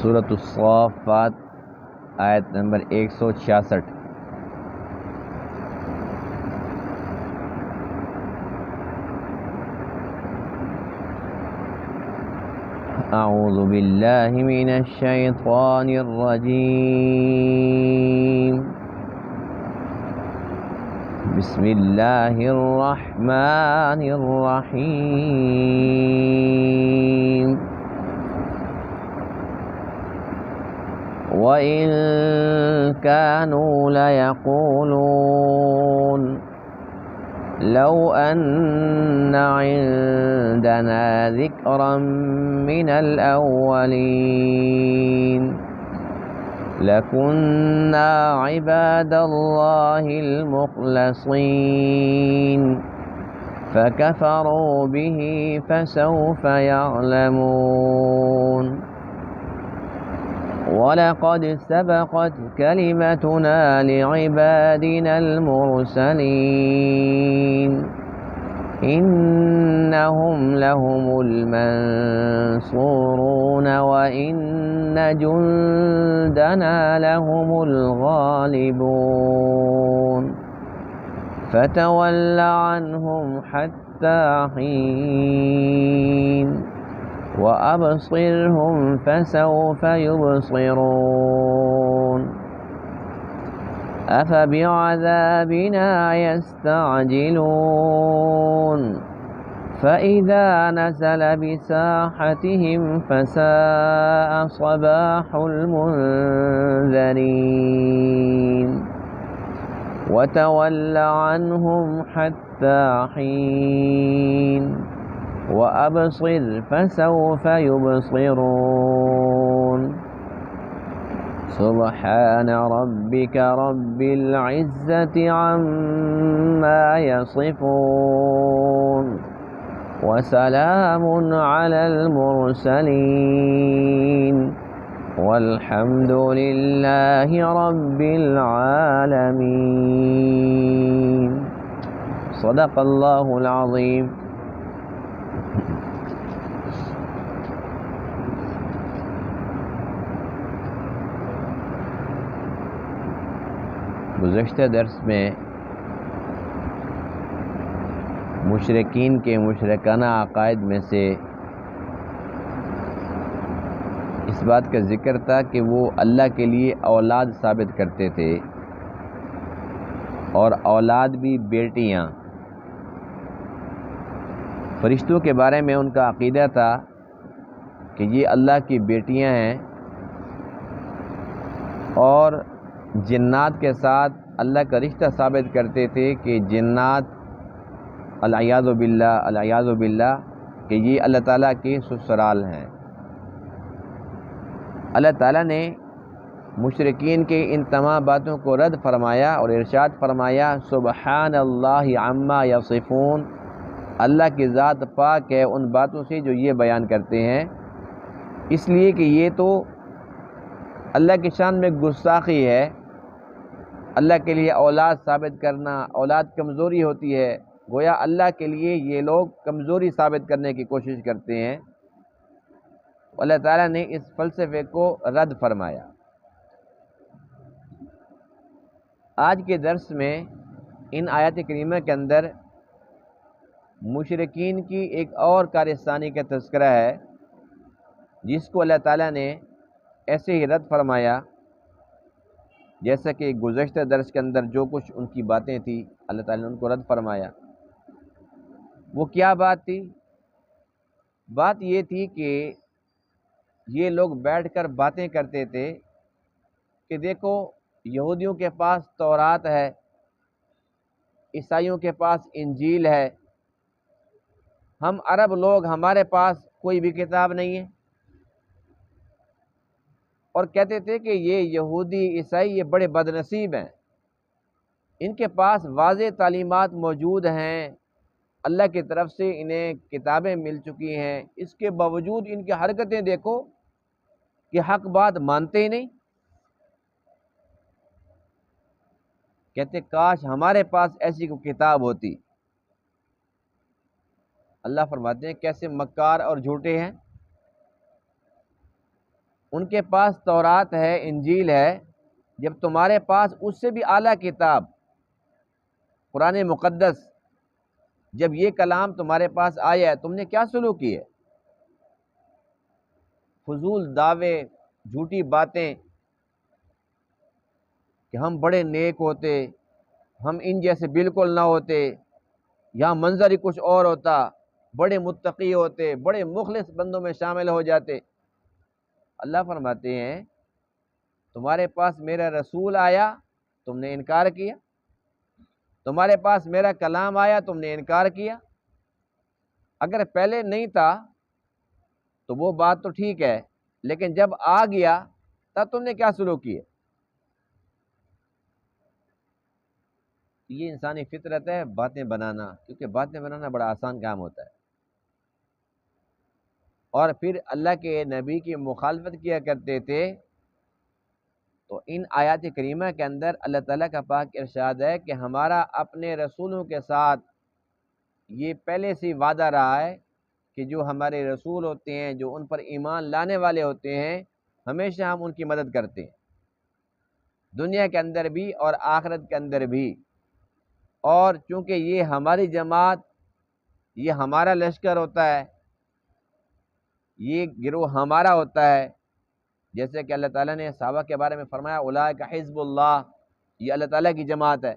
سورۃ الصافات آیت نمبر 166۔ اعوذ باللہ من الشیطان الرجیم، بسم اللہ الرحمن الرحیم۔ وَإِن كَانُوا لَيَقُولُونَ لَوْ أَنَّ عِندَنَا ذِكْرًا مِّنَ الْأَوَّلِينَ لَكُنَّا عِبَادَ اللَّهِ الْمُخْلَصِينَ فَكَفَرُوا بِهِ فَسَوْفَ يَعْلَمُونَ۔ وَلَقَدْ سَبَقَتْ كَلِمَتُنَا لِعِبَادِنَا الْمُرْسَلِينَ إِنَّهُمْ لَهُمُ الْمَنصُورُونَ وَإِنَّ جُندَنَا لَهُمُ الْغَالِبُونَ فَتَوَلَّ عَنْهُمْ حَتَّى حِينٍ وَأَبْصِرْهُمْ فَسَوْفَ يُبْصِرُونَ أَفَبِعَذَابِنَا يَسْتَعْجِلُونَ فَإِذَا نَزَلَ بِسَاحَتِهِمْ فَسَاءَ صَبَاحُ الْمُنذَرِينَ وَتَوَلَّ عَنْهُمْ حَتَّى حِينٍ وَأَبْصِرْ فَسَوْفَ يُبْصِرُونَ سُبْحَانَ رَبِّكَ رَبِّ الْعِزَّةِ عَمَّا يَصِفُونَ وَسَلَامٌ عَلَى الْمُرْسَلِينَ وَالْحَمْدُ لِلَّهِ رَبِّ الْعَالَمِينَ۔ صدق اللہ العظیم۔ گزشتہ درس میں مشرکین کے مشرکانہ عقائد میں سے اس بات کا ذکر تھا کہ وہ اللہ کے لیے اولاد ثابت کرتے تھے، اور اولاد بھی بیٹیاں۔ فرشتوں کے بارے میں ان کا عقیدہ تھا کہ یہ اللہ کی بیٹیاں ہیں، اور جنات کے ساتھ اللہ کا رشتہ ثابت کرتے تھے کہ جنات العیاذ باللہ کہ یہ اللہ تعالیٰ کے سسرال ہیں۔ اللہ تعالیٰ نے مشرکین کے ان تمام باتوں کو رد فرمایا اور ارشاد فرمایا، سبحان اللہ عما یصفون، اللہ کی ذات پاک ہے ان باتوں سے جو یہ بیان کرتے ہیں، اس لیے کہ یہ تو اللہ کی شان میں گستاخی ہے۔ اللہ کے لیے اولاد ثابت کرنا، اولاد کمزوری ہوتی ہے، گویا اللہ کے لیے یہ لوگ کمزوری ثابت کرنے کی کوشش کرتے ہیں۔ اللہ تعالیٰ نے اس فلسفے کو رد فرمایا۔ آج کے درس میں ان آیات کریمہ کے اندر مشرکین کی ایک اور کارستانی کا تذکرہ ہے، جس کو اللہ تعالیٰ نے ایسے ہی رد فرمایا جیسا کہ گزشتہ درس کے اندر جو کچھ ان کی باتیں تھیں اللہ تعالیٰ نے ان کو رد فرمایا۔ وہ کیا بات تھی؟ بات یہ تھی کہ یہ لوگ بیٹھ کر باتیں کرتے تھے کہ دیکھو یہودیوں کے پاس تورات ہے، عیسائیوں کے پاس انجیل ہے، ہم عرب لوگ ہمارے پاس کوئی بھی کتاب نہیں ہے، اور کہتے تھے کہ یہ یہودی عیسائی یہ بڑے بد نصیب ہیں، ان کے پاس واضح تعلیمات موجود ہیں، اللہ کی طرف سے انہیں کتابیں مل چکی ہیں، اس کے باوجود ان کی حرکتیں دیکھو کہ حق بات مانتے ہی نہیں۔ کہتے کاش ہمارے پاس ایسی کوئی کتاب ہوتی۔ اللہ فرماتے ہیں کیسے مکار اور جھوٹے ہیں۔ ان کے پاس تورات ہے، انجیل ہے، جب تمہارے پاس اس سے بھی اعلیٰ کتاب قرآن مقدس، جب یہ کلام تمہارے پاس آیا ہے، تم نے کیا سلوک کی ہے؟ فضول دعوے، جھوٹی باتیں کہ ہم بڑے نیک ہوتے، ہم ان جیسے بالکل نہ ہوتے، یہاں منظر ہی کچھ اور ہوتا، بڑے متقی ہوتے، بڑے مخلص بندوں میں شامل ہو جاتے۔ اللہ فرماتے ہیں تمہارے پاس میرا رسول آیا، تم نے انکار کیا، تمہارے پاس میرا کلام آیا، تم نے انکار کیا۔ اگر پہلے نہیں تھا تو وہ بات تو ٹھیک ہے، لیکن جب آ گیا تب تم نے کیا سلوک کیے؟ یہ انسانی فطرت ہے، باتیں بنانا، کیونکہ باتیں بنانا بڑا آسان کام ہوتا ہے، اور پھر اللہ کے نبی کی مخالفت کیا کرتے تھے۔ تو ان آیات کریمہ کے اندر اللہ تعالیٰ کا پاک ارشاد ہے کہ ہمارا اپنے رسولوں کے ساتھ یہ پہلے سے وعدہ رہا ہے کہ جو ہمارے رسول ہوتے ہیں، جو ان پر ایمان لانے والے ہوتے ہیں، ہمیشہ ہم ان کی مدد کرتے ہیں، دنیا کے اندر بھی اور آخرت کے اندر بھی۔ اور چونکہ یہ ہماری جماعت، یہ ہمارا لشکر ہوتا ہے، یہ گروہ ہمارا ہوتا ہے، جیسے کہ اللہ تعالیٰ نے صحابہ کے بارے میں فرمایا اولئک حزب اللہ، یہ اللہ تعالیٰ کی جماعت ہے۔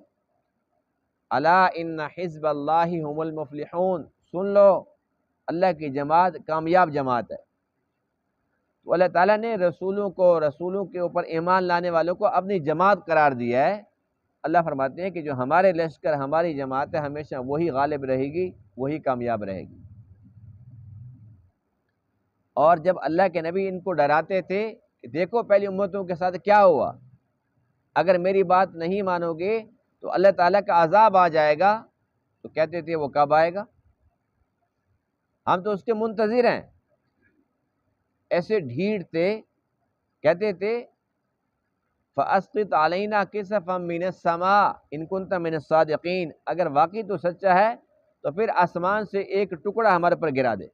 الا ان حزب اللہ هم المفلحون، سن لو اللہ کی جماعت کامیاب جماعت ہے۔ تو اللہ تعالیٰ نے رسولوں کے اوپر ایمان لانے والوں کو اپنی جماعت قرار دیا ہے۔ اللہ فرماتے ہیں کہ جو ہمارے لشکر، ہماری جماعت ہے، ہمیشہ وہی غالب رہے گی، وہی کامیاب رہے گی۔ اور جب اللہ کے نبی ان کو ڈراتے تھے کہ دیکھو پہلی امتوں کے ساتھ کیا ہوا، اگر میری بات نہیں مانو گے تو اللہ تعالیٰ کا عذاب آ جائے گا، تو کہتے تھے وہ کب آئے گا؟ ہم تو اس کے منتظر ہیں۔ ایسے ڈھیڑ تھے، کہتے تھے فَأَسْقِطْ عَلَيْنَا كِسَفًا مِّنَ السَّمَاءِ إِن كُنتَ مِنَ الصَّادِقِينَ، اگر واقعی تو سچا ہے تو پھر آسمان سے ایک ٹکڑا ہمارے پر گرا دے۔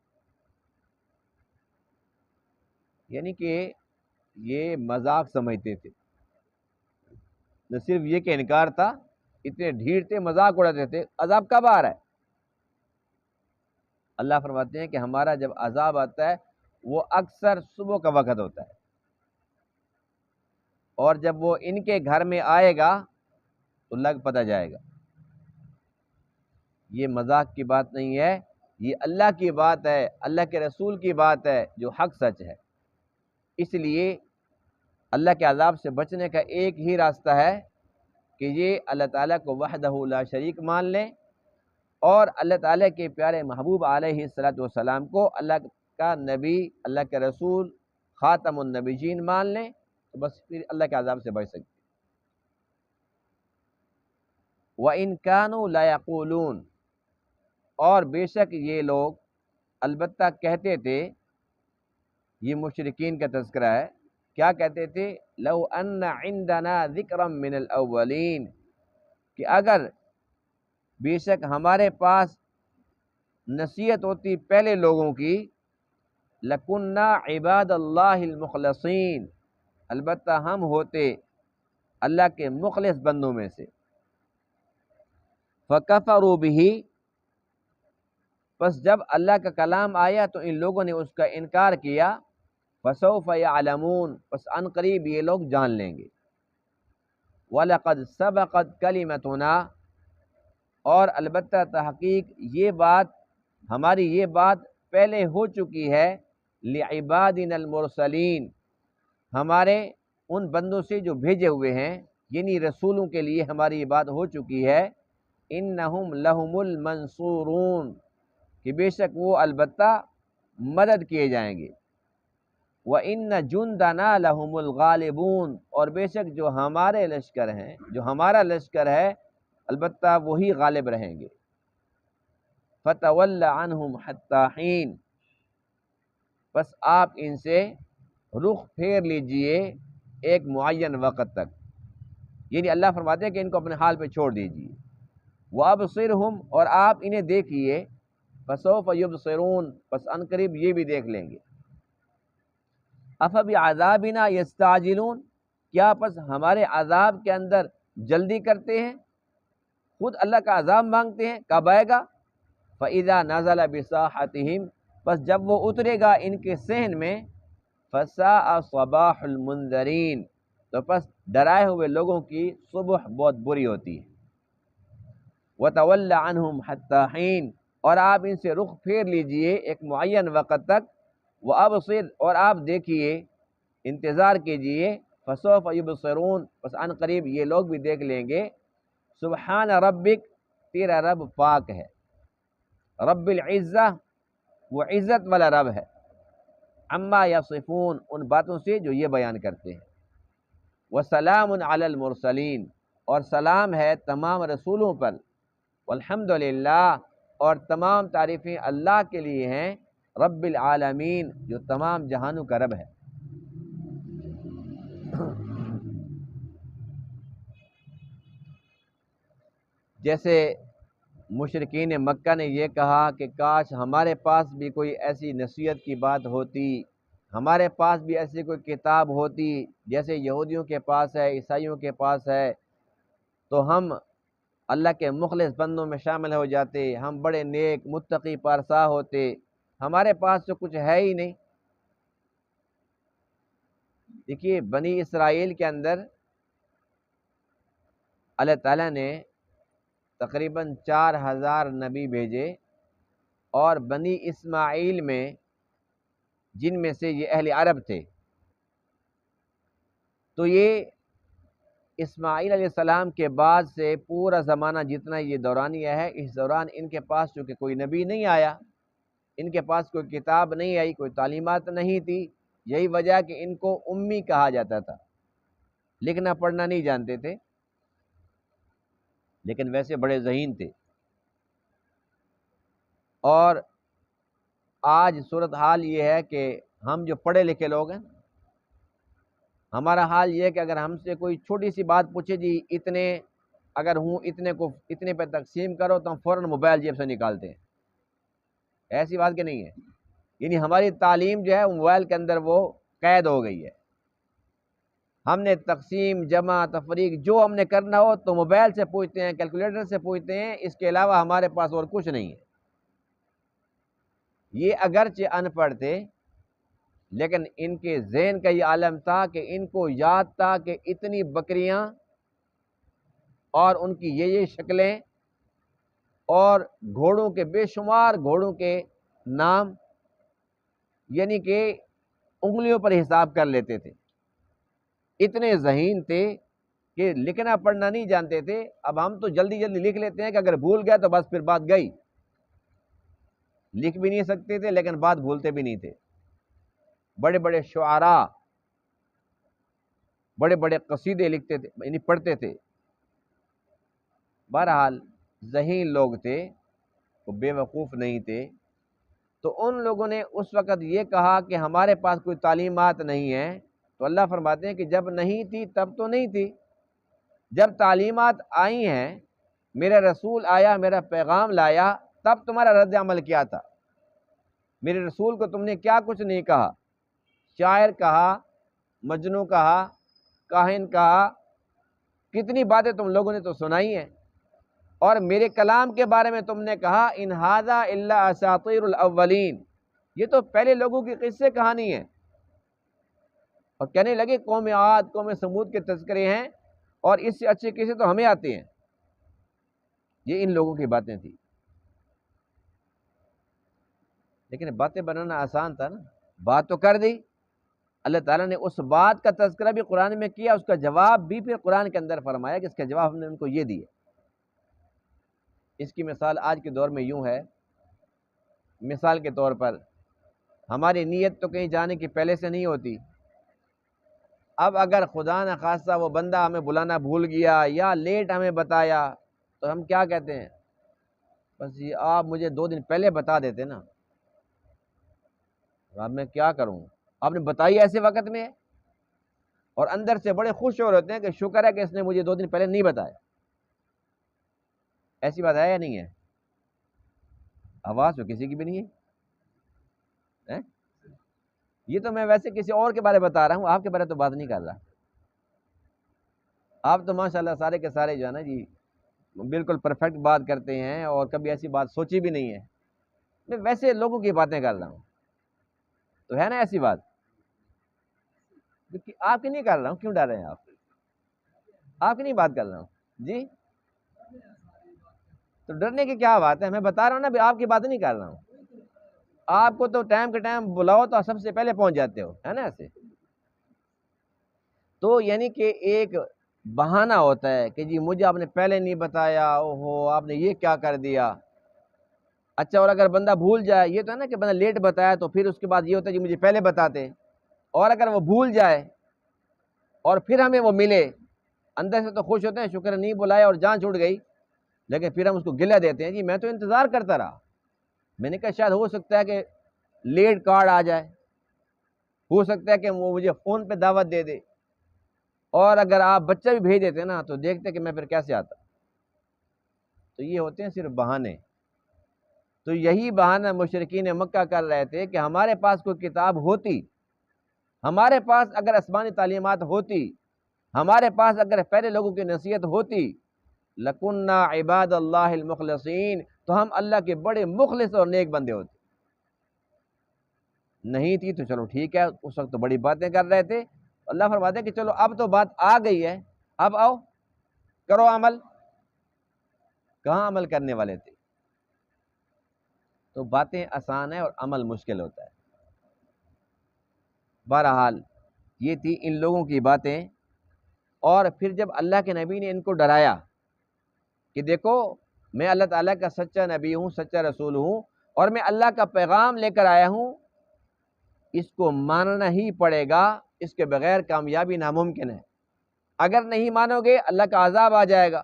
یعنی کہ یہ مذاق سمجھتے تھے، نہ صرف یہ کہ انکار تھا، اتنے ڈھیر تھے، مذاق اڑاتے تھے، عذاب کب آ رہا ہے؟ اللہ فرماتے ہیں کہ ہمارا جب عذاب آتا ہے وہ اکثر صبح کا وقت ہوتا ہے، اور جب وہ ان کے گھر میں آئے گا تو لگ پتہ جائے گا۔ یہ مذاق کی بات نہیں ہے، یہ اللہ کی بات ہے، اللہ کے رسول کی بات ہے جو حق سچ ہے۔ اس لیے اللہ کے عذاب سے بچنے کا ایک ہی راستہ ہے کہ یہ اللہ تعالیٰ کو وحدہ لا شریک مان لیں، اور اللہ تعالیٰ کے پیارے محبوب علیہ السلام کو اللہ کا نبی، اللہ کے رسول، خاتم النبیین مان لیں، تو بس پھر اللہ کے عذاب سے بچ سکتے۔ وَإِن كَانُوا لَيَقُولُونَ، اور بے شک یہ لوگ البتہ کہتے تھے، یہ مشرکین کا تذکرہ ہے، کیا کہتے تھے؟ لَوْ أَنَّ عِندَنَا ذِكْرًا مِّنَ الْأَوَّلِينَ، کہ اگر بے شک ہمارے پاس نصیحت ہوتی پہلے لوگوں کی، لَكُنَّا عِبَادَ اللَّهِ الْمُخْلَصِينَ، البتہ ہم ہوتے اللہ کے مخلص بندوں میں سے۔ فَكَفَرُوا بِهِ، پس جب اللہ کا کلام آیا تو ان لوگوں نے اس کا انکار کیا۔ فَسَوْفَ يَعْلَمُونَ، پس ان قریب یہ لوگ جان لیں گے۔ وَلَقَدْ سَبَقَتْ كَلِمَتُنَا، اور البتہ تحقیق یہ بات، ہماری یہ بات پہلے ہو چکی ہے، لِعِبَادِنَا الْمُرْسَلِينَ، ہمارے ان بندوں سے جو بھیجے ہوئے ہیں، یعنی رسولوں کے لیے ہماری یہ بات ہو چکی ہے، إِنَّهُمْ لَهُمُ الْمَنْصُورُونَ، کہ بے شک وہ البتہ مدد کیے جائیں گے۔ وَإِنَّ جُنْدَنَا لَهُمُ الْغَالِبُونَ، اور بے شک جو ہمارے لشکر ہیں، جو ہمارا لشکر ہے، البتہ وہی غالب رہیں گے۔ فَتَوَلَّ عَنْهُمْ حَتَّى حِينٍ، بس آپ ان سے رخ پھیر لیجئے ایک معین وقت تک، یعنی اللہ فرماتے ہیں کہ ان کو اپنے حال پہ چھوڑ دیجئے۔ وَأَبْصِرْهُمْ، اور آپ انہیں دیکھیے، فَسَوْفَ يُبْصِرُونَ، پس ان قریب یہ بھی دیکھ لیں گے۔ افبعذابنا یستعجلون، کیا پس ہمارے عذاب کے اندر جلدی کرتے ہیں، خود اللہ کا عذاب مانگتے ہیں، کب آئے گا؟ فَإِذَا نَزَلَ بِسَاحَتِهِمْ، پس جب وہ اترے گا ان کے صحن میں، فَسَاءَ صَبَاحُ الْمُنذَرِينَ، تو پس ڈرائے ہوئے لوگوں کی صبح بہت بری ہوتی ہے۔ وَتَوَلَّ عَنْهُمْ حَتَّى حِينٍ، اور آپ ان سے رخ پھیر لیجئے ایک معین وقت تک، وَأَبْصِرْ، اور آپ دیکھیے، انتظار کیجئے، فَسَوْفَ يُبْصِرُونَ، پس ان قریب یہ لوگ بھی دیکھ لیں گے۔ سبحان ربک، تیرا رب پاک ہے، رب العزہ، وہ عزت والا رب ہے، عما یصفون، ان باتوں سے جو یہ بیان کرتے ہیں، وسلام علی المرسلین، اور سلام ہے تمام رسولوں پر، والحمد للہ، اور تمام تعریفیں اللہ کے لیے ہیں، رب العالمین، جو تمام جہانوں کا رب ہے۔ جیسے مشرکین مکہ نے یہ کہا کہ کاش ہمارے پاس بھی کوئی ایسی نصیحت کی بات ہوتی، ہمارے پاس بھی ایسی کوئی کتاب ہوتی جیسے یہودیوں کے پاس ہے، عیسائیوں کے پاس ہے، تو ہم اللہ کے مخلص بندوں میں شامل ہو جاتے، ہم بڑے نیک متقی پارسا ہوتے، ہمارے پاس تو کچھ ہے ہی نہیں۔ دیکھیے بنی اسرائیل کے اندر اللہ تعالیٰ نے تقریباً 4000 نبی بھیجے، اور بنی اسماعیل میں، جن میں سے یہ اہل عرب تھے، تو یہ اسماعیل علیہ السلام کے بعد سے پورا زمانہ جتنا یہ دورانیہ ہے، اس دوران ان کے پاس چونکہ کوئی نبی نہیں آیا، ان کے پاس کوئی کتاب نہیں آئی، کوئی تعلیمات نہیں تھی، یہی وجہ کہ ان کو امی کہا جاتا تھا، لکھنا پڑھنا نہیں جانتے تھے، لیکن ویسے بڑے ذہین تھے۔ اور آج صورتحال یہ ہے کہ ہم جو پڑھے لکھے لوگ ہیں، ہمارا حال یہ ہے کہ اگر ہم سے کوئی چھوٹی سی بات پوچھے، جی اتنے اگر ہوں اتنے کو اتنے پہ تقسیم کرو، تو ہم فوراً موبائل جیب سے نکالتے ہیں۔ ایسی بات کہ نہیں ہے، یعنی ہماری تعلیم جو ہے وہ موبائل کے اندر وہ قید ہو گئی ہے۔ ہم نے تقسیم، جمع، تفریق جو ہم نے کرنا ہو تو موبائل سے پوچھتے ہیں، کیلکولیٹر سے پوچھتے ہیں، اس کے علاوہ ہمارے پاس اور کچھ نہیں ہے۔ یہ اگرچہ ان پڑھ تھے، لیکن ان کے ذہن کا یہ عالم تھا کہ ان کو یاد تھا کہ اتنی بکریاں اور ان کی یہ شکلیں، اور گھوڑوں کے بے شمار گھوڑوں کے نام، یعنی کہ انگلیوں پر حساب کر لیتے تھے، اتنے ذہین تھے کہ لکھنا پڑھنا نہیں جانتے تھے۔ اب ہم تو جلدی جلدی لکھ لیتے ہیں کہ اگر بھول گیا تو بس پھر بات گئی، لکھ بھی نہیں سکتے تھے لیکن بات بھولتے بھی نہیں تھے۔ بڑے بڑے شعراء بڑے بڑے قصیدے لکھتے تھے، یعنی پڑھتے تھے۔ بہرحال ذہین لوگ تھے، وہ بے وقوف نہیں تھے، تو ان لوگوں نے اس وقت یہ کہا کہ ہمارے پاس کوئی تعلیمات نہیں ہے، تو اللہ فرماتے ہیں کہ جب نہیں تھی تب تو نہیں تھی، جب تعلیمات آئی ہیں، میرا رسول آیا، میرا پیغام لایا، تب تمہارا رد عمل کیا تھا؟ میرے رسول کو تم نے کیا کچھ نہیں کہا، شاعر کہا، مجنوں کہا، کاہن کہا، کتنی باتیں تم لوگوں نے تو سنائی ہیں، اور میرے کلام کے بارے میں تم نے کہا ان ھذا الا اساطیر الاولین، یہ تو پہلے لوگوں کی قصے کہانی ہے، اور کہنے لگے قوم عاد، قوم سمود کے تذکرے ہیں، اور اس سے اچھے قصے تو ہمیں آتے ہیں۔ یہ ان لوگوں کی باتیں تھیں، لیکن باتیں بنانا آسان تھا نا، بات تو کر دی۔ اللہ تعالیٰ نے اس بات کا تذکرہ بھی قرآن میں کیا، اس کا جواب بھی پھر قرآن کے اندر فرمایا کہ اس کا جواب ہم نے ان کو یہ دیا۔ اس کی مثال آج کے دور میں یوں ہے، مثال کے طور پر ہماری نیت تو کہیں جانے کی پہلے سے نہیں ہوتی، اب اگر خدا نہ خواستہ وہ بندہ ہمیں بلانا بھول گیا یا لیٹ ہمیں بتایا، تو ہم کیا کہتے ہیں؟ بس یہ آپ مجھے 2 دن پہلے بتا دیتے نا، اب میں کیا کروں، آپ نے بتائی ایسے وقت میں، اور اندر سے بڑے خوش ہو رہے ہوتے ہیں کہ شکر ہے کہ اس نے مجھے 2 دن پہلے نہیں بتایا۔ ایسی بات ہے یا نہیں ہے؟ آواز تو کسی کی بھی نہیں ہے۔ یہ تو میں ویسے کسی اور کے بارے بتا رہا ہوں، آپ کے بارے تو بات نہیں کر رہا۔ آپ تو ماشاءاللہ سارے کے سارے جو ہے نا جی بالکل پرفیکٹ بات کرتے ہیں، اور کبھی ایسی بات سوچی بھی نہیں ہے۔ میں ویسے لوگوں کی باتیں کر رہا ہوں، تو ہے نا ایسی بات؟ آپ کی نہیں کر رہا ہوں، کیوں ڈر رہے ہیں آپ کی نہیں بات کر رہا ہوں جی، تو ڈرنے کی کیا بات ہے؟ میں بتا رہا ہوں نا بھی آپ کی بات نہیں کر رہا ہوں۔ آپ کو تو ٹائم کے ٹائم بلاؤ تو سب سے پہلے پہنچ جاتے ہو، ہے نا ایسے؟ تو یعنی کہ ایک بہانہ ہوتا ہے کہ جی مجھے آپ نے پہلے نہیں بتایا، اوہو آپ نے یہ کیا کر دیا۔ اچھا، اور اگر بندہ بھول جائے، یہ تو ہے نا کہ بندہ لیٹ بتایا تو پھر اس کے بعد یہ ہوتا ہے جی مجھے پہلے بتاتے، اور اگر وہ بھول جائے اور پھر ہمیں وہ ملے، اندر سے تو خوش ہوتے ہیں شکر نہیں بلایا اور جان چھوٹ گئی، لیکن پھر ہم اس کو گلہ دیتے ہیں جی میں تو انتظار کرتا رہا۔ میں نے کہا شاید ہو سکتا ہے کہ لیٹ کارڈ آ جائے، ہو سکتا ہے کہ وہ مجھے فون پہ دعوت دے دے، اور اگر آپ بچہ بھی بھیج دیتے نا تو دیکھتے کہ میں پھر کیسے آتا۔ تو یہ ہوتے ہیں صرف بہانے۔ تو یہی بہانہ مشرکین مکہ کر رہے تھے کہ ہمارے پاس کوئی کتاب ہوتی، ہمارے پاس اگر آسمانی تعلیمات ہوتی، ہمارے پاس اگر پہلے لوگوں کی نصیحت ہوتی، لَكُنَّا عِبَادَ اللَّهِ الْمُخْلَصِينَ، تو ہم اللہ کے بڑے مخلص اور نیک بندے ہوتے۔ نہیں تھی تو چلو ٹھیک ہے، اس وقت تو بڑی باتیں کر رہے تھے۔ اللہ فرماتے ہیں کہ چلو اب تو بات آ گئی ہے، اب آؤ کرو عمل۔ کہاں عمل کرنے والے تھے؟ تو باتیں آسان ہیں اور عمل مشکل ہوتا ہے۔ بہرحال یہ تھی ان لوگوں کی باتیں، اور پھر جب اللہ کے نبی نے ان کو ڈرایا کہ دیکھو میں اللہ تعالیٰ کا سچا نبی ہوں، سچا رسول ہوں، اور میں اللہ کا پیغام لے کر آیا ہوں، اس کو ماننا ہی پڑے گا، اس کے بغیر کامیابی ناممکن ہے۔ اگر نہیں مانو گے اللہ کا عذاب آ جائے گا۔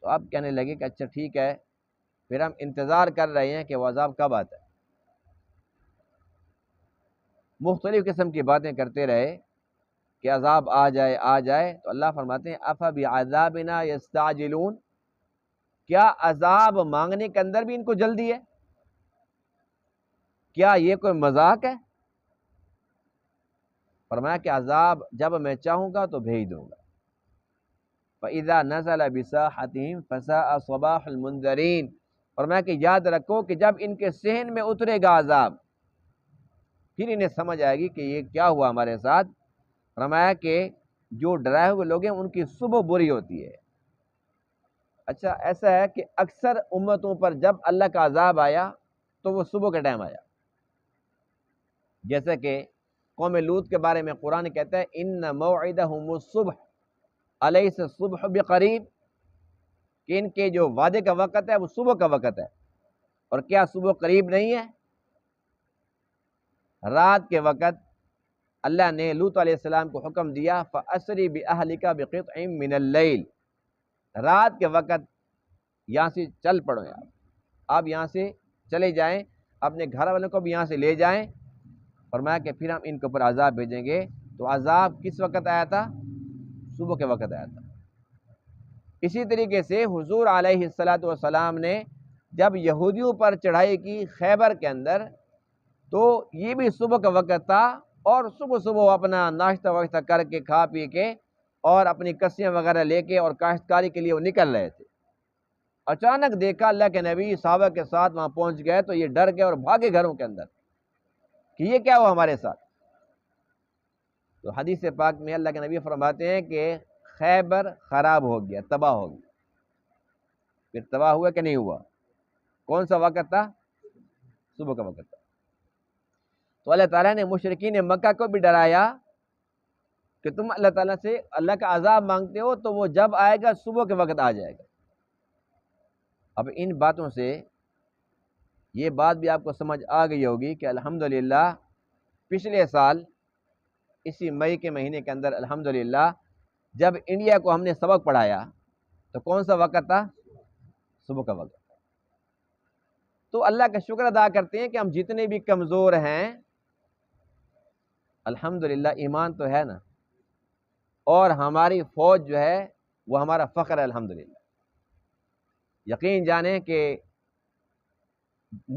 تو آپ کہنے لگے کہ اچھا ٹھیک ہے، پھر ہم انتظار کر رہے ہیں کہ وہ عذاب کب آتا ہے۔ مختلف قسم کی باتیں کرتے رہے کہ عذاب آ جائے آ جائے، تو اللہ فرماتے ہیں افبعذابنا یستعجلون، کیا عذاب مانگنے کے اندر بھی ان کو جلدی ہے؟ کیا یہ کوئی مذاق ہے؟ فرمایا کہ عذاب جب میں چاہوں گا تو بھیج دوں گا۔ فَإِذَا نَزَلَ بِسَاحَتِهِمْ فَسَاءَ صَبَاحُ الْمُنذَرِينَ، فرمایا کہ یاد رکھو کہ جب ان کے صحن میں اترے گا عذاب، پھر انہیں سمجھ آئے گی کہ یہ کیا ہوا ہمارے ساتھ۔ فرمایا کہ جو ڈرائے ہوئے لوگ ہیں ان کی صبح بری ہوتی ہے۔ اچھا ایسا ہے کہ اکثر امتوں پر جب اللہ کا عذاب آیا تو وہ صبح کا ٹائم آیا، جیسا کہ قوم لوط کے بارے میں قرآن کہتا ہے ان موعدہم الصبح الیس الصبح بقریب، کہ ان کے جو وعدے کا وقت ہے وہ صبح کا وقت ہے، اور کیا صبح قریب نہیں ہے؟ رات کے وقت اللہ نے لوط علیہ السلام کو حکم دیا فَأَسْرِ بِأَهْلِكَ بِقِطْعٍ مِّنَ اللَّيْلِ، رات کے وقت یہاں سے چل پڑو، آپ یہاں سے چلے جائیں، اپنے گھر والوں کو بھی یہاں سے لے جائیں۔ فرمایا کہ پھر ہم ان کے اوپر عذاب بھیجیں گے۔ تو عذاب کس وقت آیا تھا؟ صبح کے وقت آیا تھا۔ اسی طریقے سے حضور علیہ السلام نے جب یہودیوں پر چڑھائی کی خیبر کے اندر، تو یہ بھی صبح کا وقت تھا، اور صبح صبح اپنا ناشتہ واشتہ کر کے کھا پی کے اور اپنی کسیاں وغیرہ لے کے اور کاشتکاری کے لیے وہ نکل رہے تھے۔ اچانک دیکھا اللہ کے نبی صحابہ کے ساتھ وہاں پہنچ گئے تو یہ ڈر گئے اور بھاگے گھروں کے اندر کہ یہ کیا ہوا ہمارے ساتھ۔ تو حدیث پاک میں اللہ کے نبی فرماتے ہیں کہ خیبر خراب ہو گیا، تباہ ہو گیا۔ پھر تباہ ہوا کہ نہیں ہوا؟ کون سا وقت تھا؟ صبح کا وقت تھا۔ تو اللہ تعالیٰ نے مشرکین مکہ کو بھی ڈرایا کہ تم اللہ تعالیٰ سے اللہ کا عذاب مانگتے ہو تو وہ جب آئے گا صبح کے وقت آ جائے گا۔ اب ان باتوں سے یہ بات بھی آپ کو سمجھ آ گئی ہوگی کہ الحمدللہ پچھلے سال اسی مئی کے مہینے کے اندر الحمدللہ جب انڈیا کو ہم نے سبق پڑھایا تو کون سا وقت تھا؟ صبح کا وقت۔ تو اللہ کا شکر ادا کرتے ہیں کہ ہم جتنے بھی کمزور ہیں الحمدللہ ایمان تو ہے نا، اور ہماری فوج جو ہے وہ ہمارا فخر ہے الحمدللہ۔ یقین جانیں کہ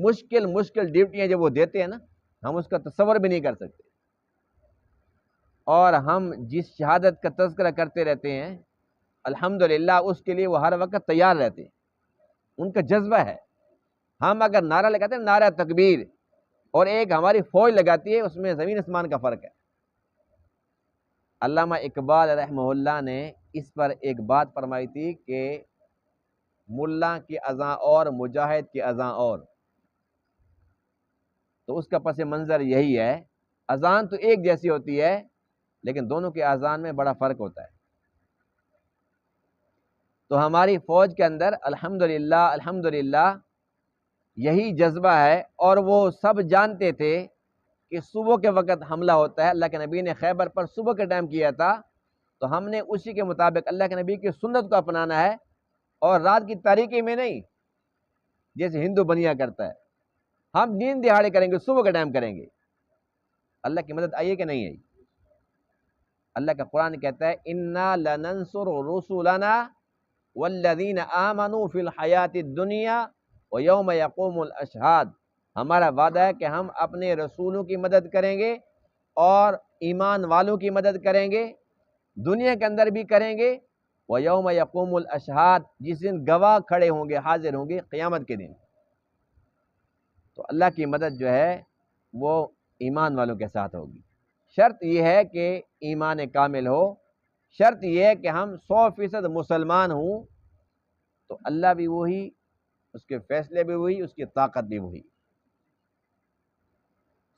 مشکل ڈیوٹیاں جب وہ دیتے ہیں نا ہم اس کا تصور بھی نہیں کر سکتے۔ اور ہم جس شہادت کا تذکرہ کرتے رہتے ہیں الحمدللہ اس کے لیے وہ ہر وقت تیار رہتے ہیں، ان کا جذبہ ہے۔ ہم اگر نعرہ لگاتے ہیں نعرہ تکبیر، اور ایک ہماری فوج لگاتی ہے، اس میں زمین آسمان کا فرق ہے۔ علامہ اقبال رحمہ اللہ نے اس پر ایک بات فرمائی تھی کہ ملا کی اذاں اور مجاہد کی اذاں اور، تو اس کا پس منظر یہی ہے، اذان تو ایک جیسی ہوتی ہے لیکن دونوں کی اذان میں بڑا فرق ہوتا ہے۔ تو ہماری فوج کے اندر الحمدللہ الحمدللہ یہی جذبہ ہے، اور وہ سب جانتے تھے کہ صبح کے وقت حملہ ہوتا ہے۔ اللہ کے نبی نے خیبر پر صبح کے ٹائم کیا تھا، تو ہم نے اسی کے مطابق اللہ کے نبی کی سنت کو اپنانا ہے، اور رات کی تاریکی میں نہیں جیسے ہندو بنیا کرتا ہے۔ ہم دن دہاڑے کریں گے، صبح کے ٹائم کریں گے۔ اللہ کی مدد آئی ہے کہ نہیں آئی؟ اللہ کا قرآن کہتا ہے اِنَّا لَنَنصُرُ رُسُلَنَا وَالَّذِينَ آمَنُوا فِي الْحَيَاةِ الدُّنْيَا وَيَوْمَ يَقُومُ الْأَشْهَادُ۔ ہمارا وعدہ ہے کہ ہم اپنے رسولوں کی مدد کریں گے اور ایمان والوں کی مدد کریں گے، دنیا کے اندر بھی کریں گے، وَيَوْمَ يَقُومُ الْأَشْهَادُ، جس دن گواہ کھڑے ہوں گے، حاضر ہوں گے قیامت کے دن۔ تو اللہ کی مدد جو ہے وہ ایمان والوں کے ساتھ ہوگی۔ شرط یہ ہے کہ ایمان کامل ہو، شرط یہ ہے کہ ہم 100% مسلمان ہوں، تو اللہ بھی وہی، اس کے فیصلے بھی وہی، اس کی طاقت بھی وہی۔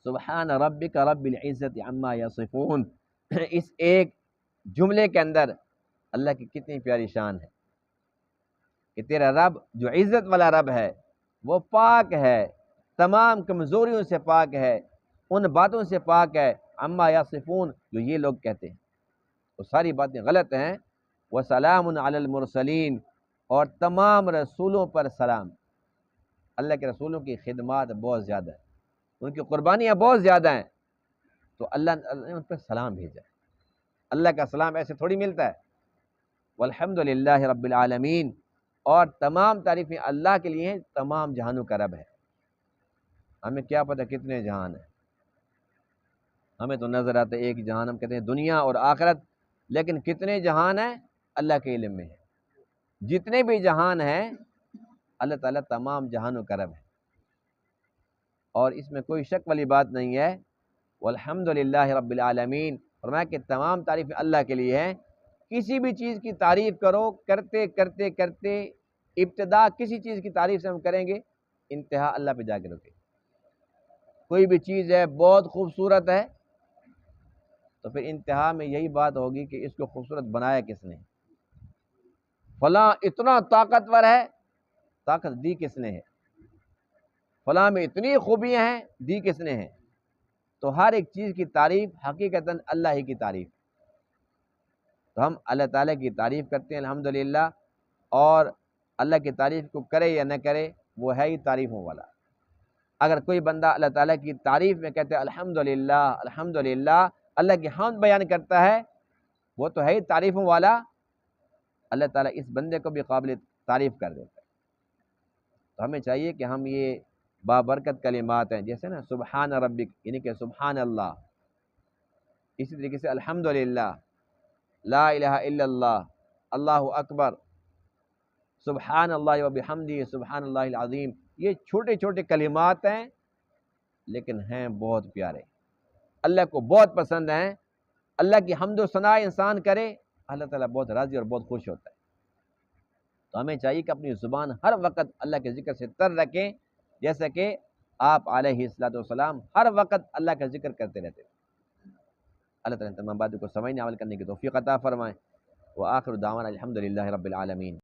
سبحان ربک رب العزت عما یصفون، اس ایک جملے کے اندر اللہ کی کتنی پیاری شان ہے کہ تیرا رب جو عزت والا رب ہے وہ پاک ہے، تمام کمزوریوں سے پاک ہے، ان باتوں سے پاک ہے عما یصفون جو یہ لوگ کہتے ہیں، وہ ساری باتیں غلط ہیں۔ وسلام علی المرسلین، اور تمام رسولوں پر سلام۔ اللہ کے رسولوں کی خدمات بہت زیادہ ہیں، ان کی قربانیاں بہت زیادہ ہیں، تو اللہ نے ان پر سلام بھیجا ہے۔ اللہ کا سلام ایسے تھوڑی ملتا ہے۔ والحمدللہ رب العالمین، اور تمام تعریفیں اللہ کے لیے ہیں، تمام جہانوں کا رب ہے۔ ہمیں کیا پتہ کتنے جہان ہیں، ہمیں تو نظر آتا ہے ایک جہان، ہم کہتے ہیں دنیا اور آخرت، لیکن کتنے جہان ہیں اللہ کے علم میں ہے۔ جتنے بھی جہان ہیں اللہ تعالیٰ تمام جہانوں کا رب ہے، اور اس میں کوئی شک والی بات نہیں ہے۔ والحمدللہ رب العالمین، فرمایا کہ تمام تعریفیں اللہ کے لیے ہیں۔ کسی بھی چیز کی تعریف کرو، کرتے کرتے کرتے ابتدا کسی چیز کی تعریف سے ہم کریں گے، انتہا اللہ پہ جا کے رکے۔ کوئی بھی چیز ہے بہت خوبصورت ہے، تو پھر انتہا میں یہی بات ہوگی کہ اس کو خوبصورت بنایا کس نے، فلاں اتنا طاقتور ہے، طاقت دی کس نے ہے، فلاں میں اتنی خوبیاں ہیں، دی کس نے ہے۔ تو ہر ایک چیز کی تعریف حقیقتاً اللہ ہی کی تعریف، تو ہم اللہ تعالیٰ کی تعریف کرتے ہیں الحمدللہ، اور اللہ کی تعریف کو کرے یا نہ کرے وہ ہے ہی تعریفوں والا۔ اگر کوئی بندہ اللہ تعالیٰ کی تعریف میں کہتے ہیں الحمدللہ الحمدللہ، اللہ کی حمد بیان کرتا ہے، وہ تو ہے ہی تعریفوں والا، اللہ تعالیٰ اس بندے کو بھی قابل تعریف کر دیتا ہے۔ تو ہمیں چاہیے کہ ہم یہ بابرکت کلمات ہیں، جیسے نا سبحان ربک، یعنی کہ سبحان اللہ، اسی طریقے سے الحمدللہ، لا الہ الا اللہ، اللہ اکبر، سبحان اللہ و بحمدہ سبحان اللہ العظیم، یہ چھوٹے چھوٹے کلمات ہیں لیکن ہیں بہت پیارے، اللہ کو بہت پسند ہیں۔ اللہ کی حمد و ثنا انسان کرے، اللہ تعالیٰ بہت راضی اور بہت خوش ہوتا ہے۔ تو ہمیں چاہیے کہ اپنی زبان ہر وقت اللہ کے ذکر سے تر رکھیں، جیسا کہ آپ علیہ الصلوۃ والسلام ہر وقت اللہ کا ذکر کرتے رہتے ہیں۔ اللہ تعالیٰ تمام باتوں کو سمجھنے عمل کرنے کی توفیق عطا فرمائے۔ وآخر دعوانا الحمدللہ رب العالمین۔